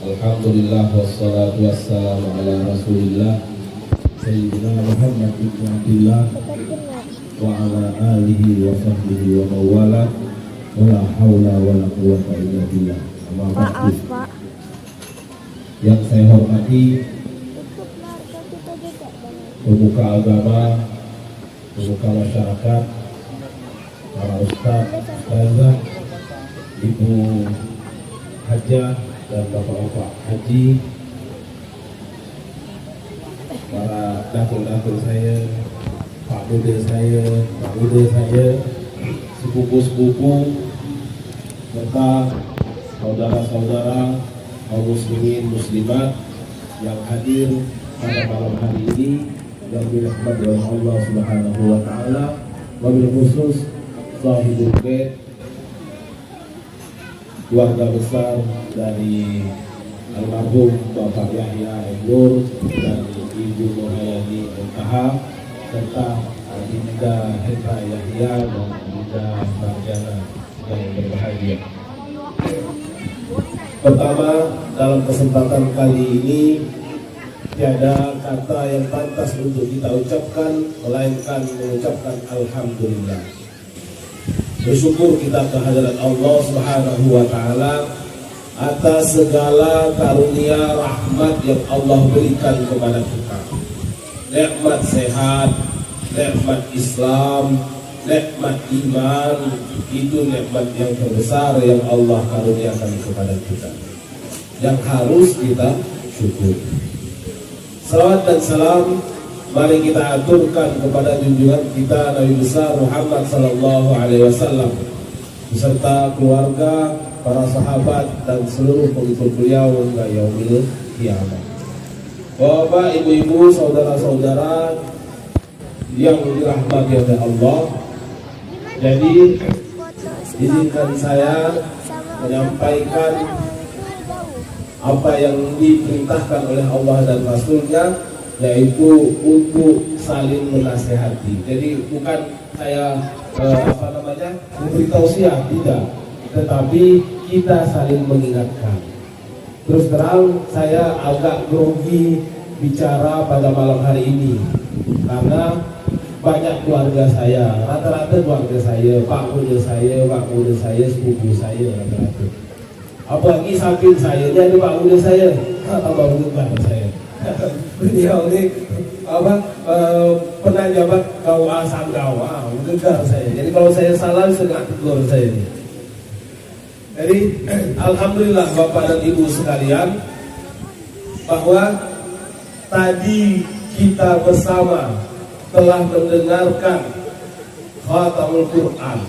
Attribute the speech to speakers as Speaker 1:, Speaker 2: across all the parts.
Speaker 1: Alhamdulillah wassalatu wassalamu ala rasulillah Sayyidina Muhammad ibn Abdillah wa ala alihi wa sahbihi wa mawala wa la hawla wa la quwwata illa billah.
Speaker 2: Maaf Pak.
Speaker 1: Yang saya hormati pemuka agama, pemuka masyarakat, para ustaz, ustazah, ibu hajah dan bapak-bapak haji, para datuk-datuk saya, pak bude saya, sepupu-sepupu, serta saudara-saudara kaum muslimin muslimat yang hadir pada malam hari ini yang dirahmati oleh Allah Subhanahu wa taala, wabil khusus sahibul bait, keluarga besar dari almarhum Bapak Yahya Nur dan Ibu Nurhayati Muntaha, serta Adinda Hendra Yahya dan Adinda Marjana yang berbahagia. Pertama, dalam kesempatan kali ini tiada kata yang pantas untuk kita ucapkan melainkan mengucapkan alhamdulillah. Bersyukur kita kehadirat Allah Subhanahu wa taala atas segala karunia rahmat yang Allah berikan kepada kita. Nikmat sehat, nikmat Islam, nikmat iman, itu nikmat yang terbesar yang Allah karuniakan kepada kita, yang harus kita syukur. Salawat dan salam mari kita aturkan kepada junjungan kita Nabi besar Muhammad sallallahu alaihi wasallam beserta keluarga, para sahabat dan seluruh pengikut beliau hingga yaumil kiamat. Bapak, ibu-ibu, saudara-saudara yang dirahmati oleh Allah, jadi izinkan saya menyampaikan apa yang diperintahkan oleh Allah dan Rasulnya, yaitu untuk saling menasehati. Jadi bukan saya memberi tausiah, tidak, tetapi kita saling mengingatkan. Terus terang saya agak grogi bicara pada malam hari ini karena banyak keluarga saya, rata-rata keluarga saya, pak bude saya, sepupu saya rata-rata. Apalagi samping saya, ini ada pak bude saya, tambah bukan saya. Beliau ini pernah jabat KUA Sanggau, mendengar saya. Jadi kalau saya salah, saya tegur saya ini. Jadi alhamdulillah Bapak dan Ibu sekalian, bahwa tadi kita bersama telah mendengarkan khatamul Quran.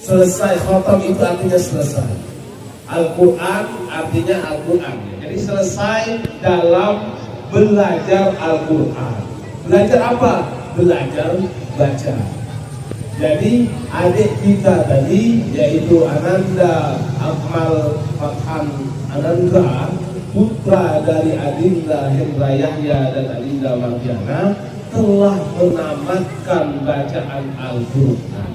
Speaker 1: Selesai, khatam itu artinya selesai. Al-Quran artinya Al-Quran. Jadi selesai dalam belajar Al-Quran. Belajar apa? Belajar baca. Jadi adik kita tadi, yaitu Ananda Akmal Fathan Ananda, putra dari Adinda Hendra Yahya dan Adinda Marjana, telah menamatkan bacaan Al-Quran.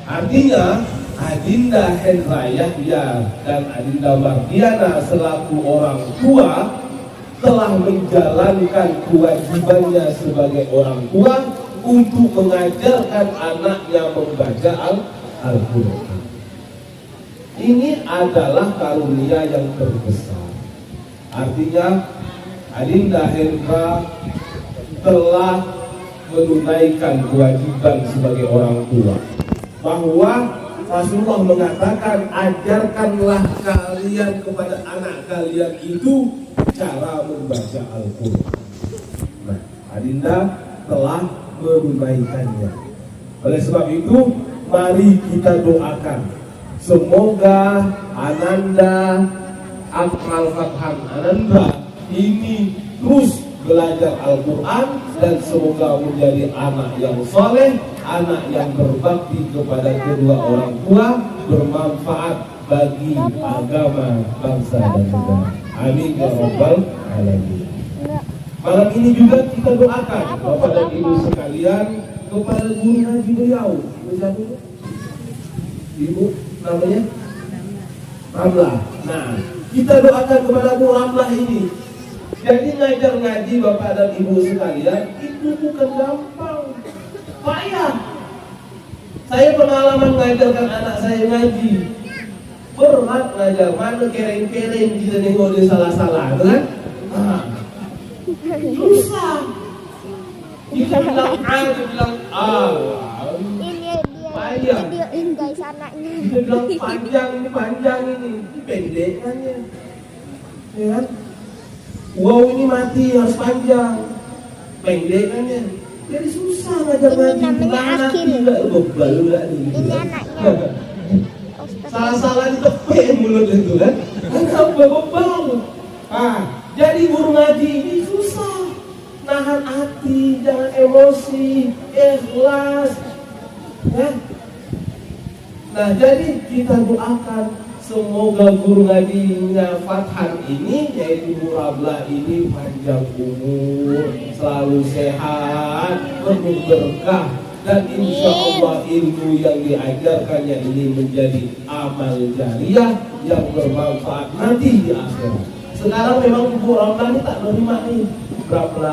Speaker 1: Artinya Adinda Hendra Yahya dan Adinda Mardiana selaku orang tua telah menjalankan kewajibannya sebagai orang tua untuk mengajarkan anaknya membaca Al-Quran. Ini adalah karunia yang terbesar. Artinya Adinda Hendra telah menunaikan kewajiban sebagai orang tua, bahwa Rasulullah mengatakan, ajarkanlah kalian kepada anak kalian itu cara membaca Al-Quran. Nah, Adinda telah menunaikannya. Oleh sebab itu, mari kita doakan semoga Ananda Akmal Fathan Ananda ini terus belajar Al-Quran dan semoga menjadi anak yang soleh, anak yang berbakti kepada kedua orang tua, bermanfaat bagi agama, bangsa dan negara. Amin ya rabbal alamin. Malam ini juga kita doakan Bapak dan Ibu sekalian kepada guru ngaji beliau. Ibu namanya Ramlah. Nah, kita doakan kepada Bu Ramlah ini. Jadi ngajar ngaji Bapak dan Ibu sekalian itu bukan gampang, payah. Saya pengalaman ngajarkan anak saya ngaji, berat ngajar, mana kereng-kereng kita nengok dia salah-salah, kan? Susah. Kita bilang A, dia bilang A. Payah.
Speaker 2: Guys anaknya.
Speaker 1: Dia bilang panjang ini, pendek kan ya? Ya kan? Wow ini mati harus panjang, pendek kan ya? Jadi susah ngajar ngaji.
Speaker 2: Namanya Akil.
Speaker 1: Bebal juga nih.
Speaker 2: Ini anaknya.
Speaker 1: Salah-salah ditepek mulut itu kan? Kan bebal. Jadi guru ngaji ini susah. Nahan hati, jangan emosi, ikhlas. Ya. Nah jadi kita doakan semoga guru ngajinya Fathan ini, yaitu Bu Ramlah ini panjang umur, selalu sehat, penuh berkah, dan insya Allah ilmu yang diajarkannya ini menjadi amal jariah yang bermanfaat nanti di akhirat. Sekarang memang Bu Ramlah ini tak menerima nih berapa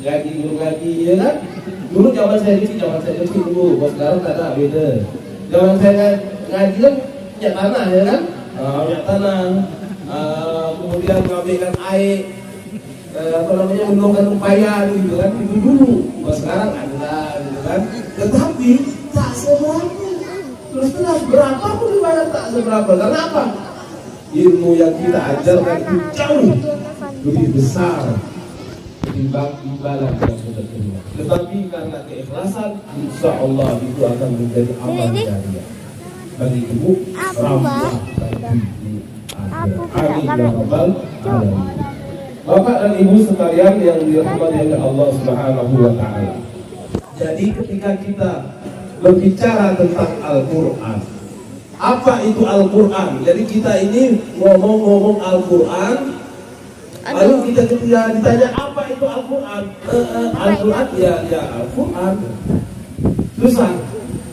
Speaker 1: ngaji guru ngaji ya kan? Dulu zaman saya kecil dulu, sekarang tak ada beda. Zaman saya ngaji kan minyak tanah ya kan? Minyak tanah, kemudian mengambilkan air, menurunkan upaya gitu kan, itu dulu. Sekarang ada gitu kan, tetapi tak seberapa. Terus berapa pun dibayar tak seberapa. Karena apa? Ilmu yang kita ajarkan itu jauh lebih besar ketimbang imbalan yang sudah terima. Tetapi karena keikhlasan, insya Allah itu akan menjadi amal jariah bagi Ibu Ramlah di akhirat. Amin ya rabbal alamin. Bapak dan Ibu sekalian yang dirahmati oleh Allah Subhanahu wa taala. Jadi ketika kita berbicara tentang Al-Qur'an, apa itu Al-Qur'an? Jadi kita ini ngomong-ngomong Al-Qur'an, lalu kita ditanya apa itu Al-Qur'an? Al-Qur'an ya Al-Qur'an. Susah.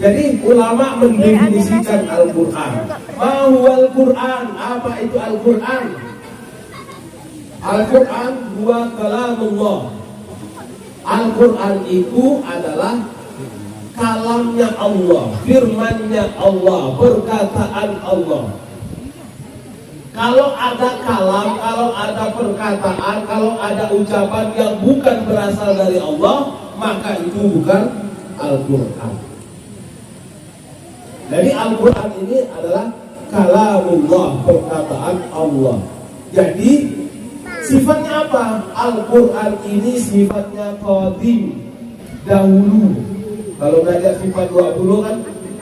Speaker 1: Jadi ulama mendefinisikan Al-Qur'an. Ma huwal Qur'an? Apa itu Al-Qur'an? Al-Qur'an huwa kalamullah. Al-Qur'an itu adalah kalamnya Allah, firmannya Allah, perkataan Allah. Kalau ada kalam, kalau ada perkataan, kalau ada ucapan yang bukan berasal dari Allah, maka itu bukan Al-Qur'an. Jadi Al-Qur'an ini adalah kalamullah, perkataan Allah. Jadi sifatnya apa? Al-Qur'an ini sifatnya qadim, dahulu. Kalau belajar sifat 20 kan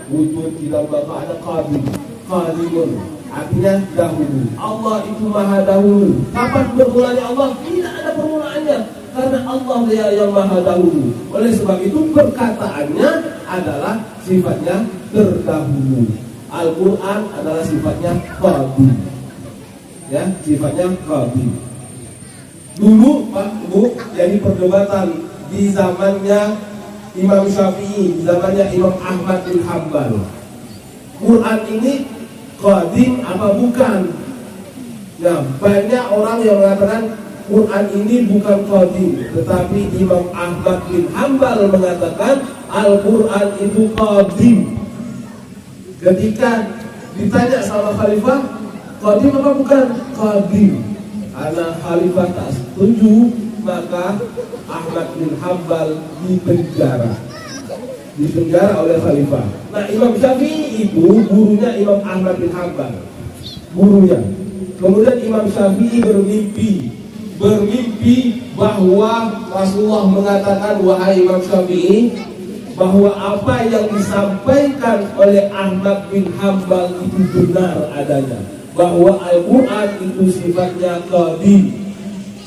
Speaker 1: wujud tidak bakal ada qadim, qadimun, artinya dahulu. Allah itu maha dahulu. Kapan bermulanya Allah? Tidak ada permulaannya, karena Allah dia yang maha dahulu. Oleh sebab itu perkataannya adalah sifatnya terdahulu. Al-Qur'an adalah sifatnya qadim. Ya, sifatnya qadim. Dulu Pak Bu, jadi perdebatan di zamannya Imam Syafi'i, di zamannya Imam Ahmad bin Hanbal. Quran ini qadim apa bukan? Nah, banyak orang yang mengatakan Quran ini bukan qadim, tetapi Imam Ahmad bin Hanbal mengatakan Al-Quran itu qadim. Ketika ditanya sama khalifah, qadim apa bukan? Qadim. Karena khalifah tak setuju, maka Ahmad bin Hanbal dipenjara oleh khalifah. Nah, Imam Syafi'i itu gurunya Imam Ahmad bin Hanbal, gurunya. Kemudian Imam Syafi'i bermimpi bahwa Rasulullah mengatakan, wahai Imam Syafi'i, bahwa apa yang disampaikan oleh Ahmad bin Hanbal itu benar adanya, bahwa Al-Quran itu sifatnya qadim.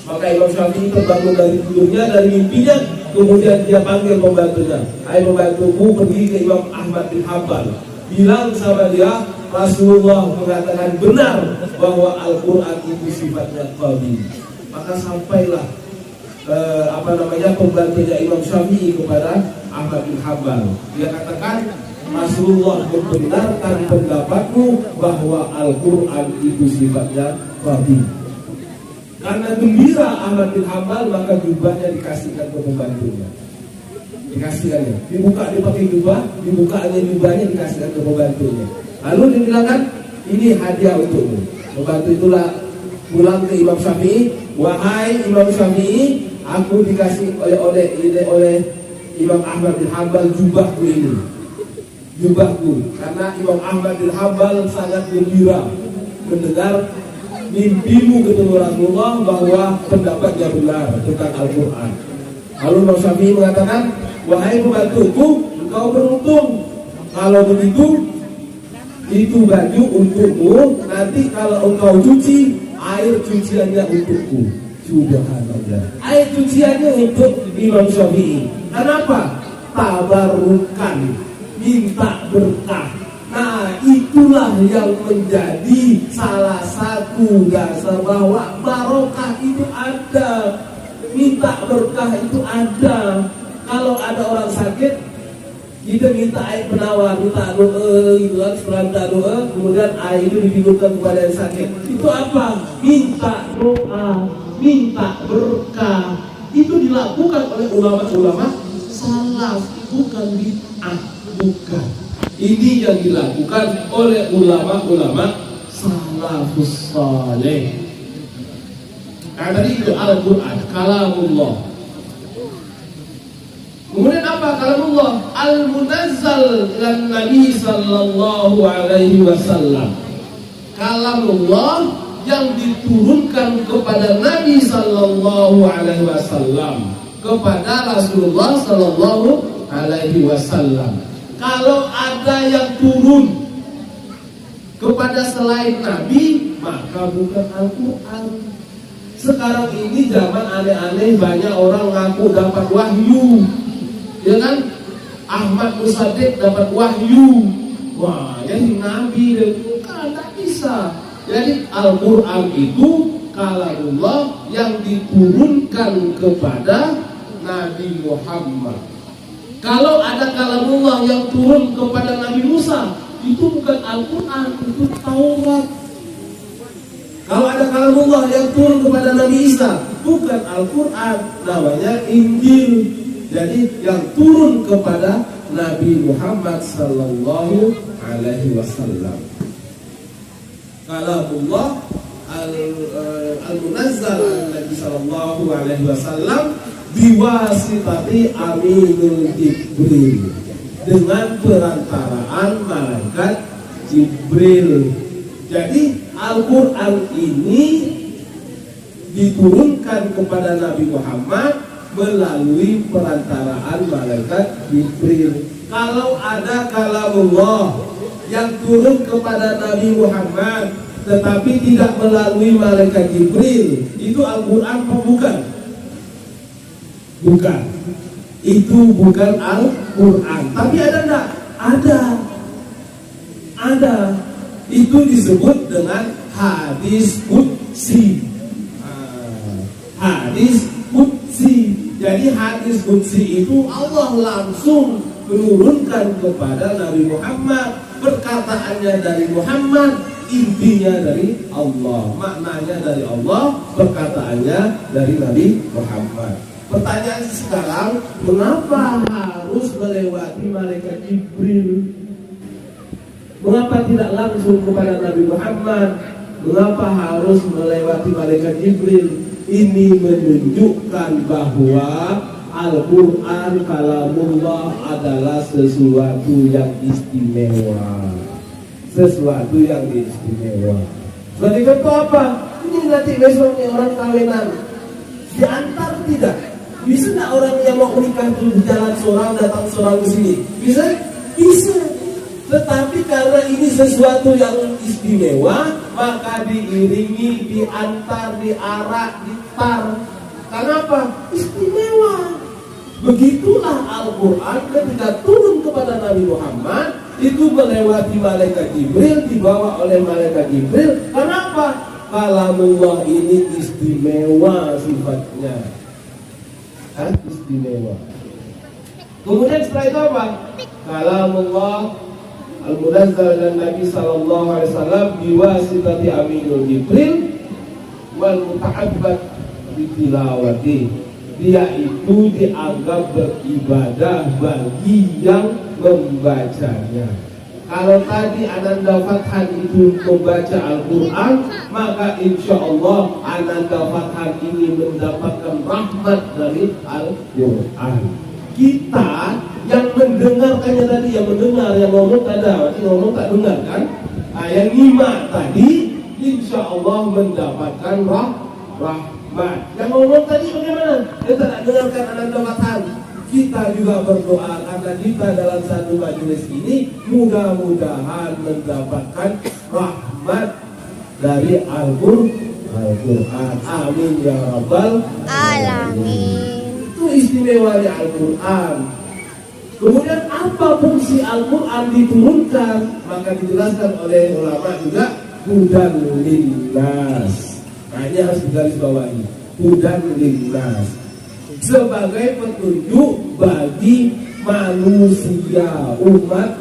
Speaker 1: Maka Imam Syafi'i terbangun dari tidurnya, dari mimpinya, kemudian dia panggil pembantunya, ayo pembantuku pergi ke Imam Ahmad bin Hanbal, bilang sama dia Rasulullah mengatakan benar bahwa Al-Quran itu sifatnya qadim. Maka sampailah pembantunya Imam Syafi'i kepada Ahmad bin Hanbal. Dia katakan, Rasulullah membenarkan pendapatmu bahwa Al-Quran itu sifatnya fadil. Karena gembira Ahmad bin Hanbal, maka jubahnya dikasihkan ke pembantunya. Dikasihkannya, dibuka, dia pakai jubah, dibukanya jubahnya, dikasihkan ke pembantunya. Lalu dibilangkan, ini hadiah untukmu. Pembantu itulah pulang ke Imam Syafi'i, wahai Imam Syafi'i, aku dikasih oleh Imam Ahmad bin Hanbal jubahku ini. Jubahku, karena Imam Ahmad bin Hanbal sangat gembira mendengar mimpimu ketemu Rasulullah bahwa pendapatnya benar tentang Al-Quran. Lalu Imam Syafi'i mengatakan, wahai pembantuku, engkau beruntung. Kalau begitu, itu baju untukmu. Nanti kalau engkau cuci, air cuciannya untukku. Subhanallah. Air cuciannya untuk Imam Syafi'i. Kenapa? Tabarukan, minta berkah. Nah, itulah yang menjadi salah satu dasar bahwa barokah itu ada, minta berkah itu ada. Kalau ada orang sakit, kita minta air penawar, minta doa gitu kan, setelah doa, kemudian air itu diminumkan kepada yang sakit. Itu apa? Minta doa, minta berkah. Itu dilakukan oleh ulama-ulama salaf, bukan bid'ah, bukan. Ini yang dilakukan oleh ulama-ulama salafus saleh. Karena itu Al-Quran kalamullah. Kemudian apa kalamullah? Al-munazzal lan Nabi sallallahu alaihi wasallam. Kalamullah yang diturunkan kepada Nabi sallallahu alaihi wasallam, kepada Rasulullah sallallahu alaihi wasallam. Kalau ada yang turun kepada selain Nabi, maka bukan Al-Quran. Sekarang ini zaman aneh-aneh, banyak orang ngaku dapat wahyu, ya kan? Ahmad Musaddiq dapat wahyu. Wah, jadi Nabi bukan, tak bisa. Jadi Al-Quran itu kalamullah yang diturunkan kepada Nabi Muhammad. Kalau ada kalamullah yang turun kepada Nabi Musa, itu bukan Al-Quran, itu Taurat. Kalau ada kalamullah yang turun kepada Nabi Isa, bukan Al-Quran, namanya Injil. Jadi yang turun kepada Nabi Muhammad sallallahu alaihi wasallam. Kalamullah al-munazzal Nabi sallallahu alaihi wasallam biwasitati Aminul Jibril, dengan perantaraan malaikat Jibril. Jadi Al-Quran ini diturunkan kepada Nabi Muhammad melalui perantaraan malaikat Jibril. Kalau ada kalamullah yang turun kepada Nabi Muhammad tetapi tidak melalui malaikat Jibril, itu Al-Quran apa bukan? Bukan. Itu bukan Al-Quran. Tapi ada enggak? Ada. Ada. Itu disebut dengan hadis qudsi. Hadis qudsi. Jadi hadis qudsi itu Allah langsung menurunkan kepada Nabi Muhammad. Perkataannya dari Muhammad, intinya dari Allah, maknanya dari Allah, perkataannya dari Nabi Muhammad. Pertanyaan sekarang, mengapa harus melewati malaikat Jibril? Mengapa tidak langsung kepada Nabi Muhammad? Mengapa harus melewati malaikat Jibril? Ini menunjukkan bahwa Al-Quran kalamullah adalah sesuatu yang istimewa. Sesuatu yang istimewa. Sebagai contoh apa? Ini nanti besok nih orang kawinan diantar tidak? Bisa nggak orang yang mau menikah itu jalan seorang, datang seorang ke sini? Bisa? Bisa. Tetapi karena ini sesuatu yang istimewa, maka diiringi, diantar, diarak, ditar. Kenapa? Istimewa. Begitulah Al-Quran ketika turun kepada Nabi Muhammad, itu melewati malaikat Jibril, dibawa oleh malaikat Jibril. Kenapa? Kalamullah ini istimewa sifatnya. Istimewa. Kemudian setelah itu apa? Kalamullah al-munazzal dan Nabi sallallahu alaihi wasallam biwasitati Aminul Jibril wal muta'abbad bitilawati. Dia itu dianggap beribadah bagi yang membacanya. Kalau tadi Ananda Fathan itu membaca Al-Quran, maka insya Allah Ananda Fathan ini mendapatkan rahmat dari Al-Quran. Kita yang mendengarkannya tadi, yang mendengar, yang ngomong tak ada, ngomong tak dengar kan? Nah, yang nyimak tadi, insya Allah mendapatkan rahmat. Yang ngomong tadi bagaimana? Dia tak dengarkan Ananda Fathan. Kita juga berdoa karena kita dalam satu majelis ini mudah-mudahan mendapatkan rahmat dari Al-Quran. Amin ya rabbal alamin. Itu istimewa di Al-Quran. Kemudian apa fungsi Al-Quran diturunkan? Maka dijelaskan oleh ulama juga hudan linnas. Nah ini harus digarisbawahi, hudan linnas, sebagai petunjuk bagi manusia, umat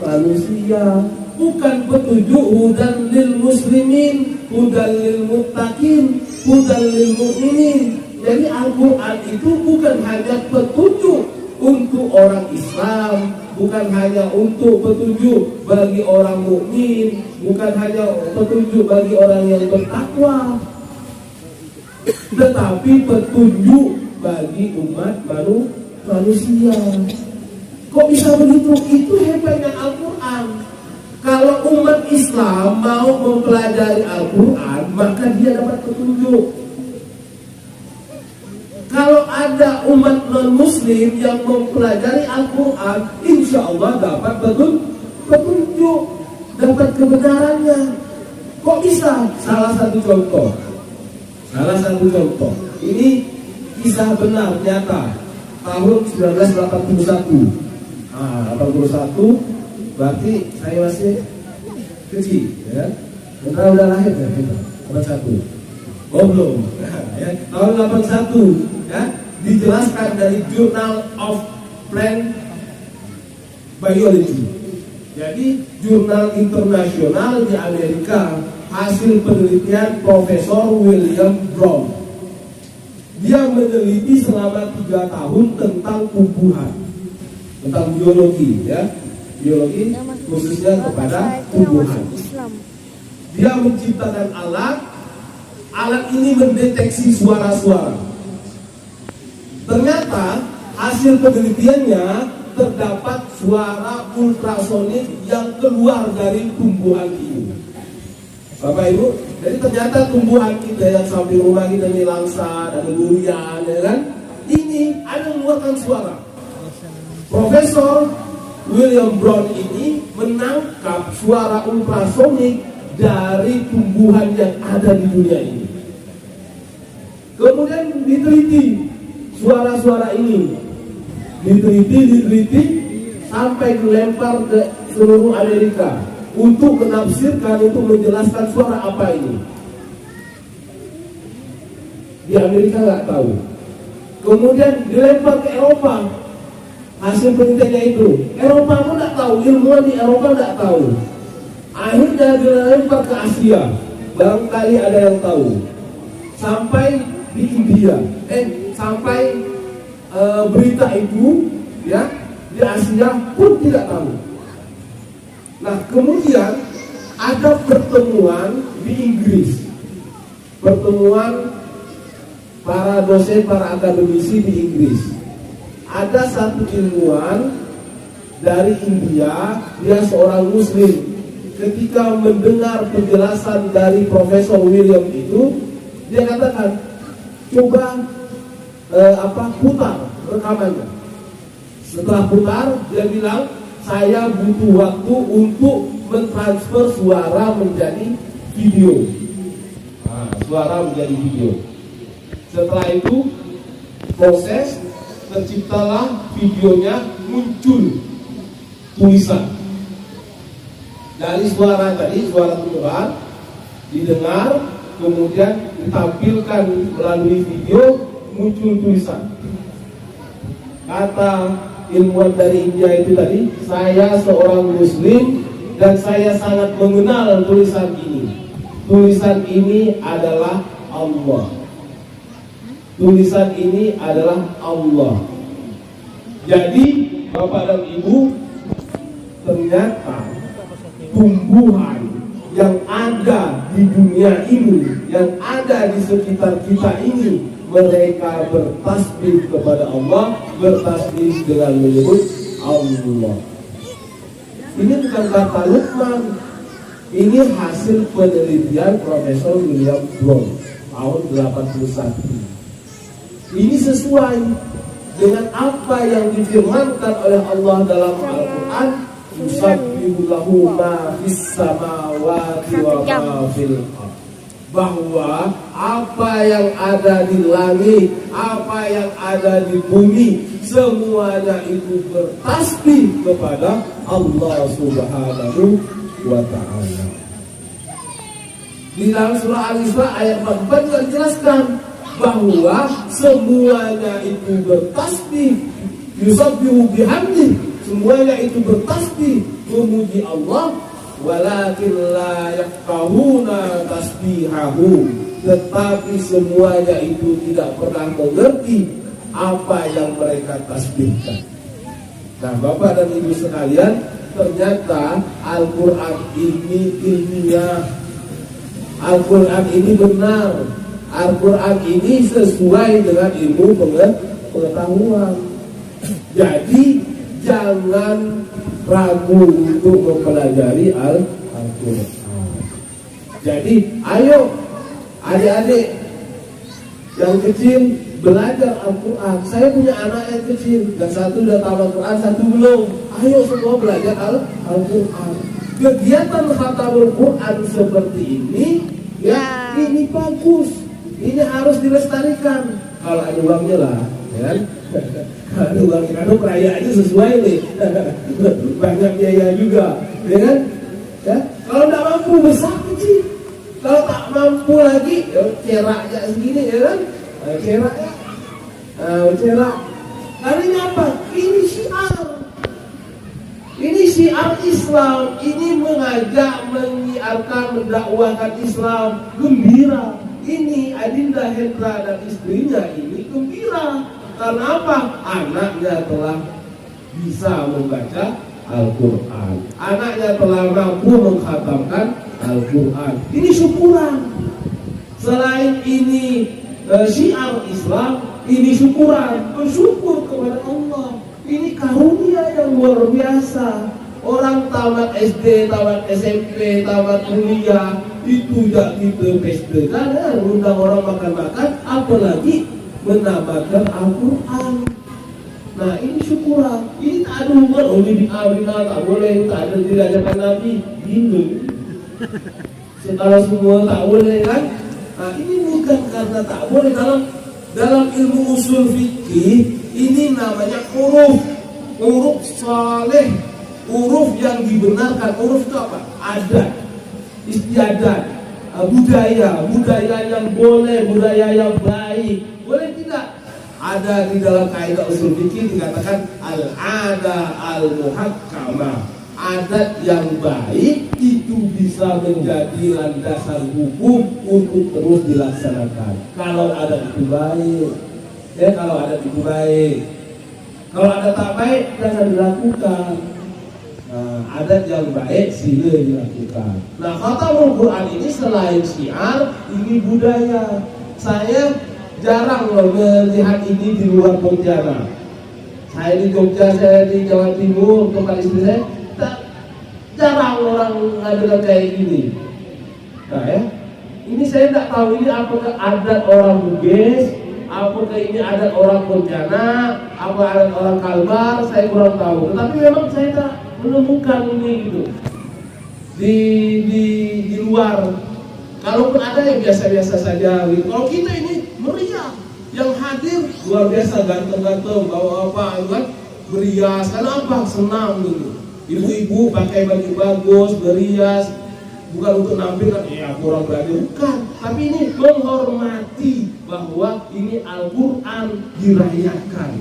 Speaker 1: manusia, bukan petunjuk hudan lil muslimin, hudan lil muttaqin, hudan lil mu'minin. Jadi Al-Quran itu bukan hanya petunjuk untuk orang Islam, bukan hanya untuk petunjuk bagi orang mukmin, bukan hanya petunjuk bagi orang yang bertakwa, tetapi petunjuk bagi umat manusia. Kok bisa begitu? Itu hebatnya Al-Quran. Kalau umat Islam mau mempelajari Al-Quran, maka dia dapat petunjuk. Kalau ada umat non-muslim yang mempelajari Al-Quran, insya Allah dapat petunjuk, dapat kebenarannya. Kok bisa? Salah satu contoh. Ini kisah benar, nyata. Tahun 1981. 81 berarti saya masih kecil, ya. Benar udah lahir ya kita, 81. Oh belum, ya. Tahun 81, ya. Dijelaskan dari Journal of Plant Biology. Jadi jurnal internasional di Amerika, hasil penelitian Profesor William Brown. Dia meneliti selama 3 tahun tentang tumbuhan, tentang biologi, ya, biologi khususnya kepada tumbuhan. Dia menciptakan alat ini mendeteksi suara-suara. Ternyata hasil penelitiannya terdapat suara ultrasonik yang keluar dari tumbuhan ini. Bapak Ibu, jadi ternyata tumbuhan kita yang samping rumah kita ini langsa, ada durian, ya kan? Ini ada mengeluarkan suara. Profesor William Brown ini menangkap suara ultrasonik dari tumbuhan yang ada di dunia ini. Kemudian diteliti suara-suara ini, diteliti sampai dilempar ke seluruh Amerika untuk menafsirkan, untuk menjelaskan suara apa ini. Di Amerika nggak tahu. Kemudian dilempar ke Eropa, hasil penelitiannya itu. Eropa pun nggak tahu, ilmuwan di Eropa nggak tahu. Akhirnya dilempar ke Asia, barangkali ada yang tahu. Sampai di India, sampai berita itu, ya, di Asia pun tidak tahu. Nah, kemudian ada pertemuan di Inggris, pertemuan para dosen, para akademisi di Inggris. Ada satu ilmuwan dari India, dia seorang Muslim. Ketika mendengar penjelasan dari Profesor William itu, dia katakan, coba putar rekamannya. Setelah putar, dia bilang, saya butuh waktu untuk mentransfer suara menjadi video. Suara menjadi video. Setelah itu proses, terciptalah videonya, muncul tulisan. Dari suara tadi, suara tumbuhan didengar, kemudian ditampilkan melalui video, muncul tulisan. Kata ilmuwan dari India itu tadi, saya seorang muslim dan saya sangat mengenal tulisan ini. Tulisan ini adalah Allah. Tulisan ini adalah Allah. Jadi Bapak dan Ibu, ternyata tumbuhan yang ada di dunia ini, yang ada di sekitar kita ini, mereka bertasbih kepada Allah, bertasbih dengan menyebut Allah. Ini bukan kata Luqman, ini hasil penelitian Profesor William Brown tahun 81. Ini sesuai dengan apa yang difirmankan oleh Allah dalam Al-Quran. Yusabbihu lahu ma fis samawati wa ma fil ardh. Bahwa apa yang ada di langit, apa yang ada di bumi, semuanya itu bertasbih kepada Allah Subhanahu wa ta'ala. Di dalam surah Al-Isra ayat 44 juga dijelaskan bahwa semuanya itu bertasbih, yusabbihu bihamdi, semuanya itu bertasbih memuji Allah, walakin la yafqahuna tasbihahum, tetapi semuanya itu tidak pernah mengerti apa yang mereka tasbihkan. Nah, Bapak dan Ibu sekalian, ternyata Al-Quran ini ilmiah, Al-Quran ini benar, Al-Quran ini sesuai dengan ilmu pengetahuan. Jadi jangan ragu untuk mempelajari Al-Quran. Jadi ayo adik-adik yang kecil belajar Al-Quran. Saya punya anak yang kecil, dan satu udah tamat Quran, satu belum. Ayo semua belajar Al-Quran. Kegiatan khatamul Quran seperti ini, ya, ini bagus. Ini harus dilestarikan. Kalau ada uangnya lah, ya kan? Kalau ada uangnya, karena perayaannya sesuai nih. Banyak biaya juga, ya kan? Ya? Kalau tidak mampu, besar kecil. Kalau tak mampu lagi, ya ceraknya segini, ya kan? Cerak ya. Cerak. Karena ini apa? Ini syiar. Ini syiar Islam. Ini mengajak, menyiarkan, mendakwahkan Islam. Gembira. Ini Adinda Hendra dan istrinya ini gembira. Karena apa? Anaknya telah bisa membaca Al-Quran. Anaknya telah mampu mengkhatamkan Al-Quran. Ini syukuran. Selain ini syiar Islam, ini syukuran. Bersyukur kepada Allah. Ini karunia yang luar biasa. Orang tamat SD, tamat SMP, tamat kuliah, itu tidak kita pestakan, undang orang makan-makan, apalagi menambahkan Al-Quran. Nah, ini syukuran. Ini tak ada hubungan, oh ini bina, tak boleh, tak ada diajarkan Nabi. Ini kalau semua tak boleh kan? Nah, ini bukan karena tak boleh. Dalam ilmu usul fikih, ini namanya huruf saleh, huruf yang dibenarkan. Huruf itu apa? Adat, istiadat, budaya yang boleh, budaya yang baik. Boleh tidak? Ada di dalam kaidah usul fikih dikatakan al-ada al-muhakkamah. Adat yang baik itu bisa menjadi landasan hukum untuk terus dilaksanakan. Kalau adat itu baik, kalau adat itu baik. Kalau adat tak baik, jangan dilakukan. Nah, adat yang baik sila dilakukan. Nah, khatamul Quran ini selain syiar, ini budaya. Saya jarang loh melihat ini di luar Pontianak. Saya di Jogja, saya di Jawa Timur, tempat istri saya, jarang orang ngadakan kayak gini. Nah ya, ini saya tidak tahu ini apakah adat orang Bugis, apakah ini adat orang Pontianak, apa adat orang Kalbar, saya kurang tahu. Tetapi memang saya tak menemukan ini gitu di luar. Kalaupun ada yang biasa-biasa saja gitu. Kalau kita ini meriah, yang hadir luar biasa, ganteng-ganteng, bawa apa kan, berias, karena apa? Senang gitu. Ibu-ibu pakai baju bagus, berias, bukan untuk nampilkan, ya kurang berani, bukan. Tapi ini menghormati bahwa ini Al-Quran dirayakan.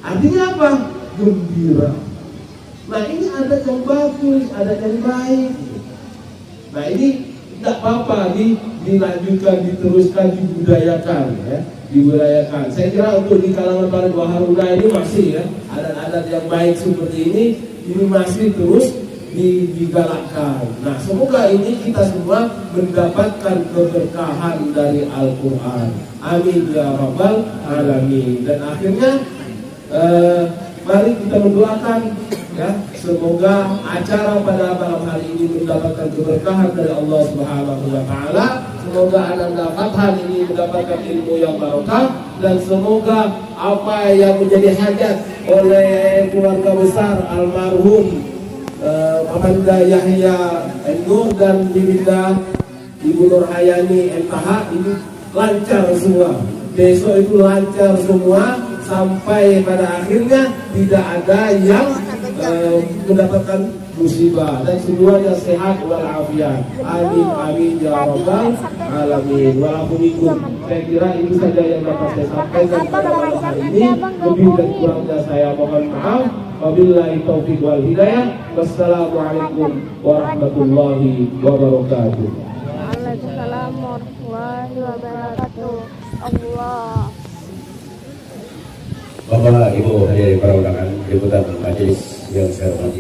Speaker 1: Artinya apa? Gembira. Nah ini adat yang bagus, adat yang baik. Nah ini tidak apa-apa dilanjutkan, diteruskan, dibudayakan ya, dibudayakan. Saya kira untuk di kalangan para Baharuna ini masih ya, adat-adat yang baik seperti ini masih terus digalakkan. Nah semoga ini kita semua mendapatkan keberkahan dari Al-Quran. Amin ya Rabbal Alamin. Dan akhirnya mari kita mendoakan ya, semoga acara pada malam hari ini mendapatkan keberkahan dari Allah Subhanahu wa taala. Semoga Ananda Fathan ini mendapatkan ilmu yang barokah, dan semoga apa yang menjadi hajat oleh keluarga besar almarhum Amanda Yahya Nur dan Bibinda Ibu Nur Hayani MTH ini lancar semua. Besok itu lancar semua sampai pada akhirnya tidak ada yang mendapatkan musibah, dan semuanya sehat walafiat. Amin amin ya rabbal alamin. Walaupun saya kira itu saja yang dapat saya sampaikan pada malam hari ini. Lebih dan kurangnya saya mohon maaf. Wabillahi taufiq wal hidayah. Wassalamualaikum warahmatullahi wabarakatuh.
Speaker 2: Waalaikumsalam warahmatullahi wabarakatuh. Allah.
Speaker 3: Bapak Ibu hadirin para undangan, liputan majelis yang saya hormati.